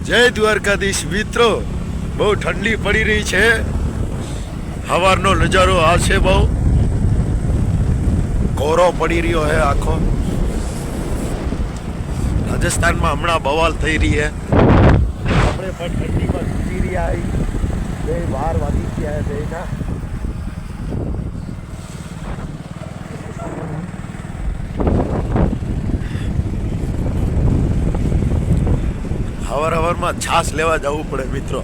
જય દ્વારકાધીશ મિત્રો, બહુ ઠંડી પડી રહી છે. સવારનો નજારો આ છે, બહુ કોરો પડી રહ્યો છે આખો. રાજસ્થાનમાં હમણાં બવાલ થઈ રહી છે. આપણે પણ ઠંડીમાં જીવી રહ્યા. બે 12 વાગી ગયા છે ના. હવારમાં છાસ લેવા જવું પડે મિત્રો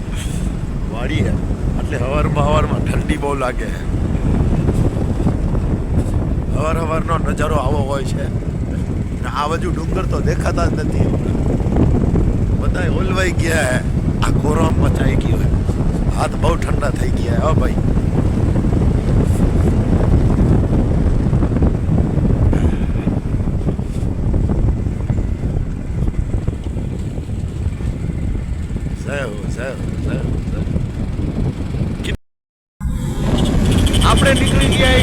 વાડીએ, એટલે હવારમાં ઠંડી બહુ લાગે. હવારનો નજારો આવો હોય છે. આ બાજુ ડુંગર તો દેખાતા જ નથી, બધા ઓલવાઈ ગયા હે. આ કોરામ મચાઈ ગયું હે. હાથ બહુ ઠંડા થઈ ગયા હે ભાઈ. આપણે નીકળી ગયા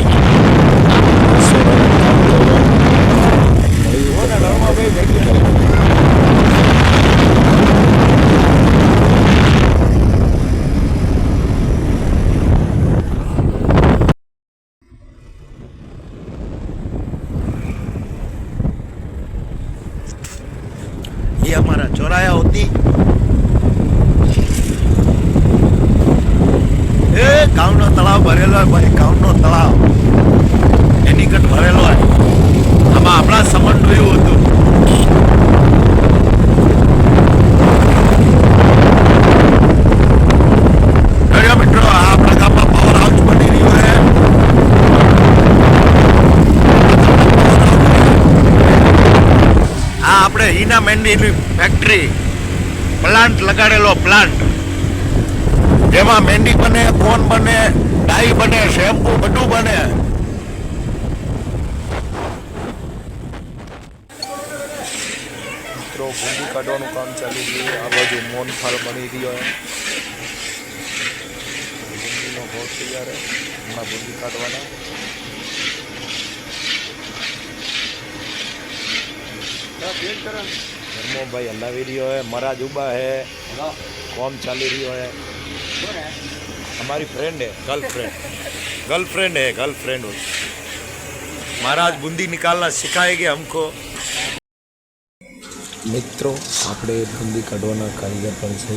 ये हमारा चौराया होती ગામનો તળાવ ભરેલો હોય ભાઈ. ગામનો તળાવ એની કટ ભરેલો હોય. આમાં આપણા સમન જોયું હતું. મિત્રો આ આપણા ગામમાં પાવર હાઉસ બની રહ્યો છે. આ આપણે હીના મેંદીની ફેક્ટરી પ્લાન્ટ લગાડેલો પ્લાન્ટ, જેમાં મહેંદી બને, કોન બને, ડાઈ બને, શેમ્પુ બધું બને. મિત્રો બુંદી કાઢવાનું કામ ચાલી રહ્યું. આ બાજુ મોનફાળ બની રહ્યો છે. બુંદીનો ઘોળ તૈયાર છે. હમણાં બુંદી કાઢવાના. ધર્મો ભાઈ હલાવી રહ્યો है. महाराज उबा है. काम चाली રહ્યો है. हमारी फ्रेंड है, गर्लफ्रेंड है. महाराज बूंदी निकालना सिखाएंगे हमको. મિત્રો આપણે બુંદી કાઢવાના કારીગર પણ છે.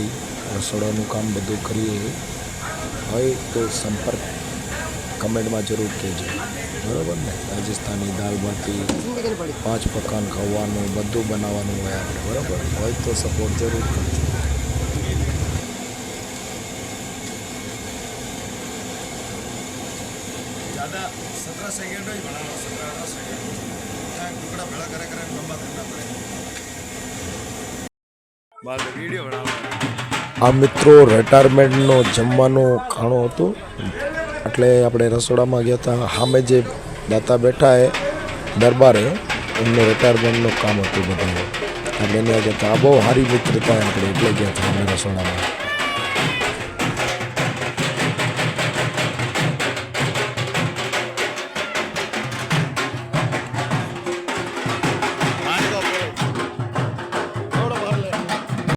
રસોડાનું કામ બધું કરીએ. હોય તો સંપર્ક કમેન્ટમાં જરૂર કહેજો, બરાબર ને. રાજસ્થાની દાલ બાટી, 5 પકવાન ખાવાનું બધું બનાવવાનું હોય આપણે, બરાબર. હોય તો સપોર્ટ જરૂર કરજો. ज़्यादा 17 सेकेंड ही बनाना, 17-18 सेकेंड टुकड़ा भेड़ा करे लंबा करना पड़ेगा. बाद वीडियो बनावવાનો. આ મિત્રો રિટાયરમેન્ટનો જમવાનો ખાણો હતો, એટલે આપણે રસોડામાં ગયા હતા. સામે જે દાતા બેઠા હે દરબારે, એમને રિટાયરમેન્ટનું કામ હતું બધું. આપણે ત્યાં ગયા હતા. આ બહુ સારી મિત્રતા આપણે એટલે ગયા હતા અમે રસોડામાં.